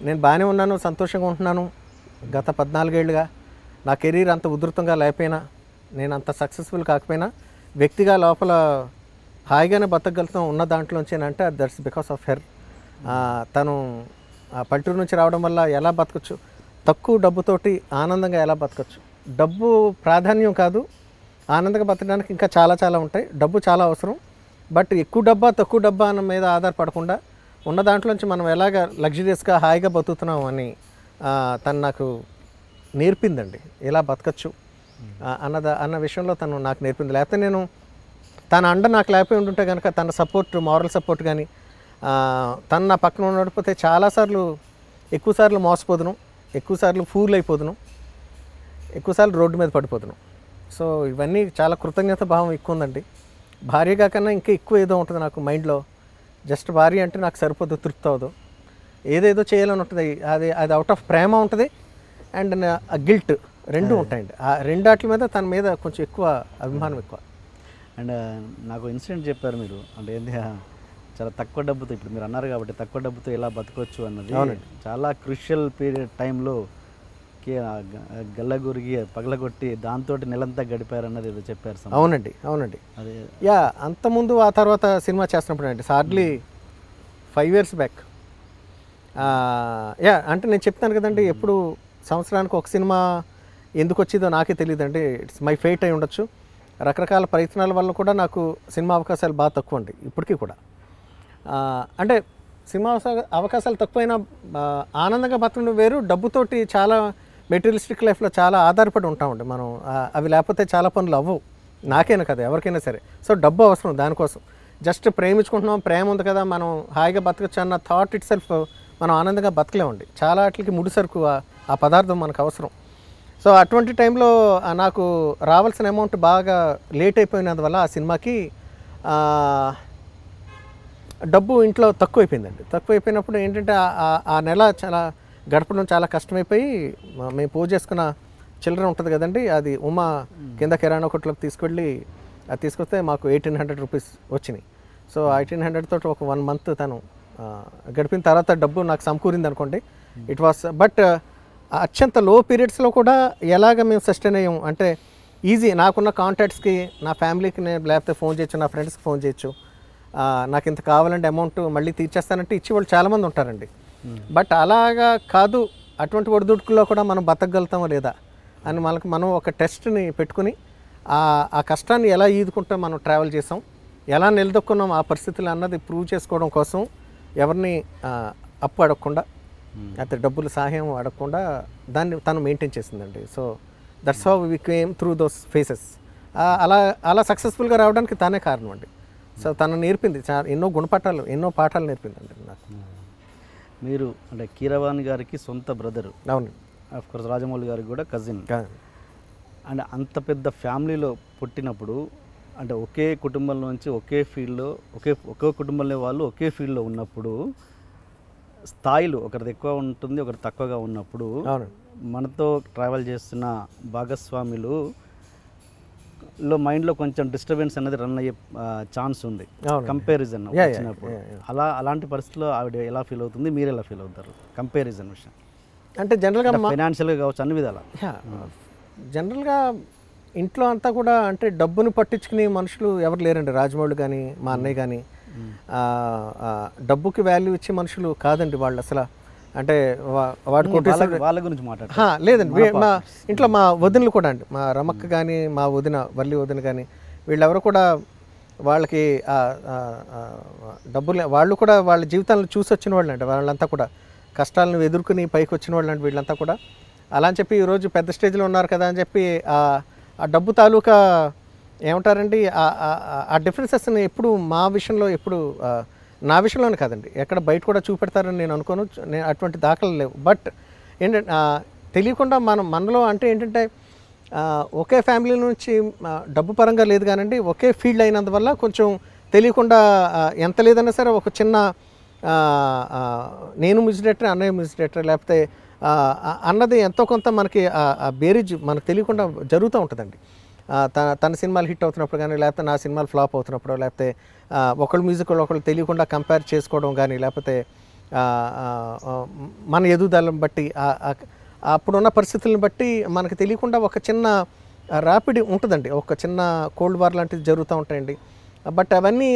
నేను బాగానే ఉన్నాను, సంతోషంగా ఉంటున్నాను. గత 14 ఏళ్ళుగా నా కెరీర్ అంత ఉధృతంగా లేకపోయినా, నేను అంత సక్సెస్ఫుల్ కాకపోయినా, వ్యక్తిగా లోపల హాయిగానే బతకగలుగుతాం ఉన్న దాంట్లోంచేనంటే దట్స్ బికాస్ ఆఫ్ హెర్. తను పల్లెటూరు నుంచి రావడం వల్ల ఎలా బతకచ్చు, తక్కువ డబ్బుతోటి ఆనందంగా ఎలా బతకచ్చు. డబ్బు ప్రాధాన్యం కాదు, ఆనందంగా బతకడానికి ఇంకా చాలా చాలా ఉంటాయి. డబ్బు చాలా అవసరం, బట్ ఎక్కువ డబ్బా తక్కువ డబ్బా అన్న మీద ఆధారపడకుండా ఉన్న దాంట్లోంచి మనం ఎలాగ లగ్జరియస్గా హాయిగా బతుకుతున్నాం అని తను నాకు నేర్పిందండి. ఎలా బతకచ్చు అన్న విషయంలో తను నాకు నేర్పింది. లేకపోతే నేను తన అండ నాకు లేకపోయి ఉంటుంటే కనుక, తన సపోర్ట్, మారల్ సపోర్ట్ కానీ తను నా పక్కన ఉండకపోతే చాలాసార్లు ఎక్కువసార్లు మోసపోదును, ఎక్కువసార్లు ఫూల్ అయిపోదును, ఎక్కువసార్లు రోడ్డు మీద పడిపోదును. సో ఇవన్నీ చాలా కృతజ్ఞత భావం ఎక్కువ ఉందండి. భార్యగా కన్నా ఇంకా ఎక్కువ ఏదో ఉంటుంది నాకు మైండ్లో. జస్ట్ భార్య అంటే నాకు సరిపోదు, తృప్తి అవ్వదు, ఏదేదో చేయాలని ఉంటుంది. అది అవుట్ ఆఫ్ ప్రేమ ఉంటుంది అండ్ గిల్ట్ రెండు ఉంటాయండి. ఆ రెండాట్ల మీద తన మీద కొంచెం ఎక్కువ అభిమానం ఎక్కువ. అండ్ నాకు ఇన్సిడెంట్ చెప్పారు మీరు, అంటే ఏంటి చాలా తక్కువ డబ్బుతో, ఇప్పుడు మీరు అన్నారు కాబట్టి తక్కువ డబ్బుతో ఎలా బతకొచ్చు అన్నది చాలా క్రూషియల్ పీరియడ్ టైంలో గల్లగురిగి పగలగొట్టి దాంతో నెలంతా గడిపారన్నది ఏదో చెప్పారు. అవునండి, అవునండి. అదే అంతకుముందు ఆ తర్వాత సినిమా చేస్తున్నప్పుడు అండి, హార్డ్లీ 5 years బ్యాక్. అంటే నేను చెప్తాను కదండి, ఎప్పుడు సంవత్సరానికి ఒక సినిమా ఎందుకు వచ్చిందో నాకే తెలియదండి. ఇట్స్ మై ఫేట్ అయి ఉండొచ్చు. రకరకాల ప్రయత్నాల వల్ల కూడా నాకు సినిమా అవకాశాలు బాగా తక్కువ అండి ఇప్పటికీ కూడా. అంటే సినిమా అవకాశాలు తక్కువైనా ఆనందంగా బతకడం వేరు. డబ్బుతోటి చాలా మెటీరియలిస్టిక్ లైఫ్లో చాలా ఆధారపడి ఉంటామండి మనం. అవి లేకపోతే చాలా పనులు అవ్వవు, నాకైనా కదా ఎవరికైనా సరే. సో డబ్బు అవసరం దానికోసం. జస్ట్ ప్రేమించుకుంటున్నాం, ప్రేమ ఉంది కదా మనం హాయిగా బతకచ్చు అన్న థాట్ ఇట్ సెల్ఫ్ మనం ఆనందంగా బతకలేమండి. చాలా వాటికి ముడిసరుకు ఆ పదార్థం మనకు అవసరం. సో అటువంటి టైంలో నాకు రావాల్సిన అమౌంట్ బాగా లేట్ అయిపోయినందువల్ల ఆ సినిమాకి డబ్బు ఇంట్లో తక్కువైపోయిందండి. తక్కువైపోయినప్పుడు ఏంటంటే ఆ నెల చాలా గడపడం చాలా కష్టమైపోయి, మేము పూజ చేసుకున్న చిల్లర ఉంటుంది కదండి, అది ఉమా కింద కిరాణా కొట్లోకి తీసుకెళ్ళి అది తీసుకొస్తే మాకు 1800 రూపీస్ వచ్చినాయి. సో 1800 తోటి ఒక 1 month తను గడిపిన తర్వాత డబ్బు నాకు సమకూరింది అనుకోండి. ఇట్ వాస్ బట్ అత్యంత లో పీరియడ్స్లో కూడా ఎలాగ మేము సస్టైన్ అయ్యాం అంటే ఈజీ. నాకున్న కాంటాక్ట్స్కి, నా ఫ్యామిలీకి నేను లేకపోతే ఫోన్ చేయొచ్చు, నా ఫ్రెండ్స్కి ఫోన్ చేయొచ్చు, నాకు ఇంత కావాలంటే అమౌంట్ మళ్ళీ తీర్చేస్తానంటే ఇచ్చేవాళ్ళు చాలామంది ఉంటారండి. బట్ అలాగా కాదు, అటువంటి ఒడిదుడుకుల్లో కూడా మనం బతకగలుగుతామో లేదా అని మనం ఒక టెస్ట్ని పెట్టుకుని ఆ కష్టాన్ని ఎలా ఈదుకుంటూ మనం ట్రావెల్ చేసాం, ఎలా నిలదొక్కున్నాం ఆ పరిస్థితులు అన్నది ప్రూవ్ చేసుకోవడం కోసం ఎవరిని అప్పు అడగకుండా, అయితే డబ్బులు సహాయం అడగకుండా దాన్ని తను మెయింటైన్ చేసిందండి. So that's how we came through those phases. అలా సక్సెస్ఫుల్గా రావడానికి తానే కారణం అండి. సో తను నేర్పింది ఎన్నో గుణపాఠాలు, ఎన్నో పాఠాలు నేర్పిందండి నాకు. మీరు అంటే కీరవాణి గారికి సొంత బ్రదరు, అవును, ఆఫ్ కోర్స్ రాజమౌళి గారికి కూడా కజిన్. అండ్ అంత పెద్ద ఫ్యామిలీలో పుట్టినప్పుడు, అంటే ఒకే కుటుంబంలో నుంచి ఒకే ఫీల్డ్లో ఒకే కుటుంబంలో వాళ్ళు ఒకే ఫీల్డ్లో ఉన్నప్పుడు స్థాయిలు ఒకరిది ఎక్కువ ఉంటుంది, ఒకరి తక్కువగా ఉన్నప్పుడు మనతో ట్రావెల్ చేస్తున్న భాగస్వాములు మైండ్లో కొంచెం డిస్టర్బెన్స్ అనేది రన్ అయ్యే ఛాన్స్ ఉంది కంపారిజన్ వచ్చినప్పుడు. అలాంటి పరిస్థితుల్లో ఆవిడ ఎలా ఫీల్ అవుతుంది, మీరు ఎలా ఫీల్ అవుతారు కంపారిజన్ విషయం? అంటే జనరల్గా ఫైనాన్షియల్గా కావచ్చు, అన్ని విధాలా. జనరల్గా ఇంట్లో అంతా కూడా అంటే డబ్బును పట్టించుకునే మనుషులు ఎవరు లేరండి. రాజమౌళి కానీ మా అన్నయ్య కానీ డబ్బుకి వాల్యూ ఇచ్చే మనుషులు కాదండి వాళ్ళు అసలు. అంటే వాడు వాళ్ళ గురించి మాట్లాడ లేదండి. మా ఇంట్లో మా వదినలు కూడా అండి, మా రమక్క కానీ మా వదిన వల్లి వదిన కానీ వీళ్ళెవరు కూడా వాళ్ళకి డబ్బులు, వాళ్ళు కూడా వాళ్ళ జీవితాలను చూసి వచ్చిన వాళ్ళు అండి. వాళ్ళంతా కూడా కష్టాలను ఎదుర్కొని పైకి వచ్చిన వాళ్ళు అండి వీళ్ళంతా కూడా. అలా అని చెప్పి ఈరోజు పెద్ద స్టేజ్లో ఉన్నారు కదా అని చెప్పి ఆ డబ్బు తాలూకా ఏమంటారండి ఆ డిఫరెన్సెస్ని ఎప్పుడు మా విషయంలో ఎప్పుడు నా విషయంలోనే కాదండి, ఎక్కడ బయట కూడా చూపెడతారని నేను అనుకోను. నేను అటువంటి దాఖలు లేవు. బట్ ఏంటంటే తెలియకుండా మనలో అంటే ఏంటంటే ఒకే ఫ్యామిలీ నుంచి డబ్బు పరంగా లేదు కానండి, ఒకే ఫీల్డ్ అయినందువల్ల కొంచెం తెలియకుండా ఎంత లేదన్నా సరే ఒక చిన్న నేను మ్యూజిక్ డైరెక్టర్, అన్నయ్య మ్యూజిక్ డైరెక్టర్ లేకపోతే అన్నది ఎంతో కొంత మనకి బేరీజ్ మనకు తెలియకుండా జరుగుతూ ఉంటుందండి. తన సినిమాలు హిట్ అవుతున్నప్పుడు కానీ, లేకపోతే నా సినిమాలు ఫ్లాప్ అవుతున్నప్పుడు, లేకపోతే ఒకళ్ళు మ్యూజిక్ ఒకళ్ళు తెలియకుండా కంపేర్ చేసుకోవడం కానీ, లేకపోతే మన ఎదుగుదలను బట్టి అప్పుడున్న పరిస్థితులను బట్టి మనకు తెలియకుండా ఒక చిన్న ర్యాపిడ్ ఉంటుందండి, ఒక చిన్న కోల్డ్ వార్ లాంటివి జరుగుతూ ఉంటాయండి. బట్ అవన్నీ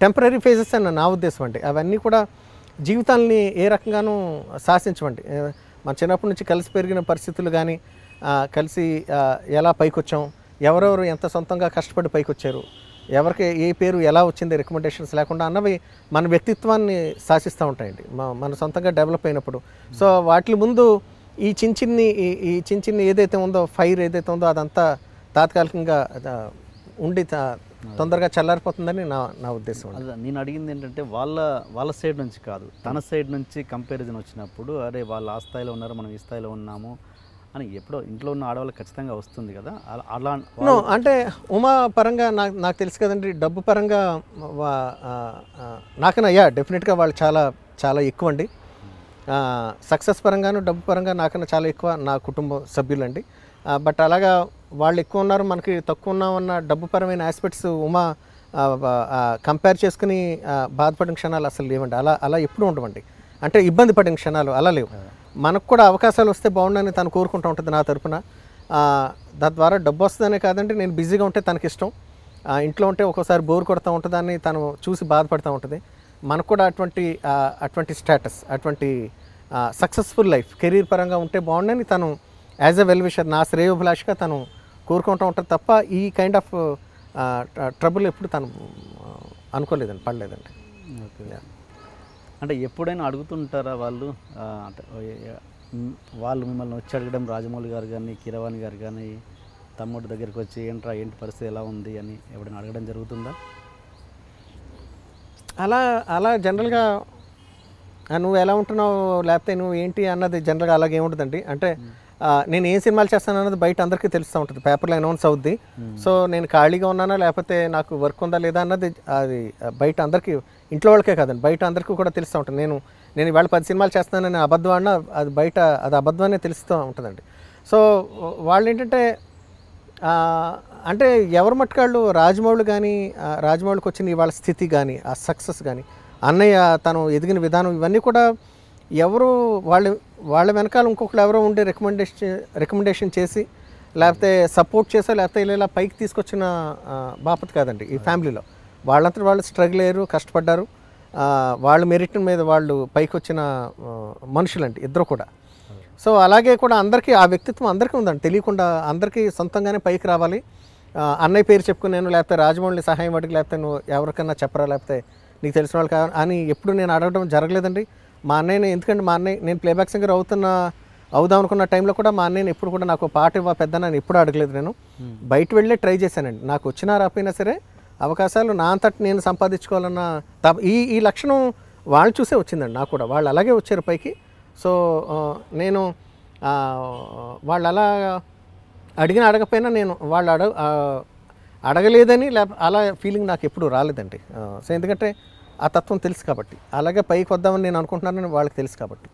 టెంపరీ ఫేజెస్ అని నా ఉద్దేశం అండి. అవన్నీ కూడా జీవితాలని ఏ రకంగానూ శాసించవండి. మన చిన్నప్పటి నుంచి కలిసి పెరిగిన పరిస్థితులు కానీ, కలిసి ఎలా పైకొచ్చాం, ఎవరెవరు ఎంత సొంతంగా కష్టపడి పైకొచ్చారు, ఎవరికి ఏ పేరు ఎలా వచ్చింది రికమెండేషన్స్ లేకుండా అన్నవి మన వ్యక్తిత్వాన్ని శాసిస్తూ ఉంటాయండి మన సొంతంగా డెవలప్ అయినప్పుడు. సో వాటి ముందు ఈ చిన్న చిన్ని ఏదైతే ఉందో, ఫైర్ ఏదైతే ఉందో అదంతా తాత్కాలికంగా ఉండి తొందరగా చల్లారిపోతుందని నా ఉద్దేశం. అదే నేను అడిగింది ఏంటంటే వాళ్ళ సైడ్ నుంచి కాదు, తన సైడ్ నుంచి కంపారిజన్ వచ్చినప్పుడు అరే వాళ్ళు ఆ స్థాయిలో ఉన్నారు, మనం ఈ స్థాయిలో ఉన్నాము అని ఎప్పుడో ఇంట్లో ఉన్న ఆడవాళ్ళకి ఖచ్చితంగా వస్తుంది కదా. అలా అంటే ఉమా పరంగా నాకు తెలుసు కదండి, డబ్బు పరంగా నాకన్నా డెఫినెట్గా వాళ్ళు చాలా చాలా ఎక్కువ అండి. సక్సెస్ పరంగాను డబ్బు పరంగా నాకన్నా చాలా ఎక్కువ నా కుటుంబ సభ్యులండి. బట్ అలాగా వాళ్ళు ఎక్కువ ఉన్నారు, మనకి తక్కువ ఉన్నామన్న డబ్బు పరమైన ఆస్పెక్ట్స్ ఉమా కంపేర్ చేసుకుని బాధపడిన క్షణాలు అసలు లేవండి. అలా ఎప్పుడూ ఉండవండి. అంటే ఇబ్బంది పడిన క్షణాలు అలా లేవు. మనకు కూడా అవకాశాలు వస్తే బాగుండని తను కోరుకుంటూ ఉంటుంది నా తరపున. తద్వారా డబ్బు వస్తుందనే కాదండి, నేను బిజీగా ఉంటే తనకి ఇష్టం, ఇంట్లో ఉంటే ఒక్కోసారి బోర్ కొడుతూ ఉంటుందని తను చూసి బాధపడుతూ ఉంటుంది. మనకు కూడా అటువంటి స్టేటస్, అటువంటి సక్సెస్ఫుల్ లైఫ్ కెరీర్ పరంగా ఉంటే బాగుండని తను యాజ్ ఎ వెల్ విషర్, నా శ్రేయోభిలాషగా తను కోరుకుంటూ ఉంటుంది తప్ప ఈ కైండ్ ఆఫ్ ట్రబుల్ ఎప్పుడు తను అనుకోలేదండి, పడలేదండి. ఓకే. అంటే ఎప్పుడైనా అడుగుతుంటారా వాళ్ళు, అంటే వాళ్ళు మిమ్మల్ని వచ్చి అడగడం, రాజమౌళి గారు కానీ కీరవాణి గారు కానీ తమ్ముడు దగ్గరికి వచ్చి ఏంటి పరిస్థితి ఎలా ఉంది అని ఎప్పుడైనా అడగడం జరుగుతుందా? అలా జనరల్గా నువ్వు ఎలా ఉంటున్నావు లేకపోతే నువ్వు ఏంటి అన్నది జనరల్గా అలాగే ఉంటుందండి. అంటే నేను ఏం సినిమాలు చేస్తాను అన్నది బయట అందరికీ తెలుస్తూ ఉంటుంది, పేపర్లో అనౌన్స్ అవుద్ది. సో నేను ఖాళీగా ఉన్నానా లేకపోతే నాకు వర్క్ ఉందా లేదా అన్నది అది బయట అందరికీ, ఇంట్లో వాళ్ళకే కాదండి బయట అందరికీ కూడా తెలుస్తూ ఉంటుంది. నేను ఇవాళ 10 సినిమాలు చేస్తున్నానని అబద్ధం అన్నా అది బయట అది అబద్ధమనే తెలుస్తూ ఉంటుందండి. సో వాళ్ళు ఏంటంటే అంటే ఎవరు మట్టుకాళ్ళు రాజమౌళి కానీ, రాజమౌళికి వచ్చిన ఇవాళ స్థితి కానీ, ఆ సక్సెస్ కానీ, అన్నయ్య తను ఎదిగిన విధానం, ఇవన్నీ కూడా ఎవరు వాళ్ళ వెనకాల ఇంకొకరు ఎవరో ఉండి రికమెండేషన్ చేసి లేకపోతే సపోర్ట్ చేసో లేకపోతే ఇలా పైకి తీసుకొచ్చిన బాపత్ కాదండి. ఈ ఫ్యామిలీలో వాళ్ళంతా వాళ్ళు స్ట్రగుల్ అయ్యారు, కష్టపడ్డారు, వాళ్ళ మెరిట్ మీద వాళ్ళు పైకి వచ్చిన మనుషులండి ఇద్దరు కూడా. సో అలాగే కూడా అందరికీ ఆ వ్యక్తిత్వం అందరికీ ఉందండి, తెలియకుండా అందరికీ సొంతంగానే పైకి రావాలి. అన్నయ్య పేరు చెప్పుకున్నాను లేకపోతే రాజమౌళి సహాయం అడిగి లేకపోతే నువ్వు ఎవరికన్నా చెప్పరా లేకపోతే నీకు తెలిసిన వాళ్ళు కావాలి అని ఎప్పుడు నేను అడగడం జరగలేదండి. మా అన్నయ్యని, ఎందుకంటే మా అన్నయ్య నేను ప్లేబ్యాక్ సింగర్ అవుదాం అనుకున్న టైంలో కూడా మా అన్నయ్యని ఎప్పుడు కూడా నాకు పాట ఇవ్వ పెద్దనా అని ఎప్పుడు అడగలేదు. నేను బయట వెళ్ళే ట్రై చేశానండి, నాకు వచ్చినా రాకపోయినా సరే అవకాశాలు నా అంతటి నేను సంపాదించుకోవాలన్న ఈ లక్షణం వాళ్ళు చూసే వచ్చిందండి నాకు కూడా. వాళ్ళు అలాగే వచ్చారు పైకి. సో నేను వాళ్ళు అలా అడగకపోయినా నేను వాళ్ళు అడగలేదని అలా ఫీలింగ్ నాకు ఎప్పుడు రాలేదండి. సో ఎందుకంటే ఆ తత్వం తెలుసు కాబట్టి, అలాగే పైకి వద్దామని నేను అనుకుంటున్నానని వాళ్ళకి తెలుసు కాబట్టి.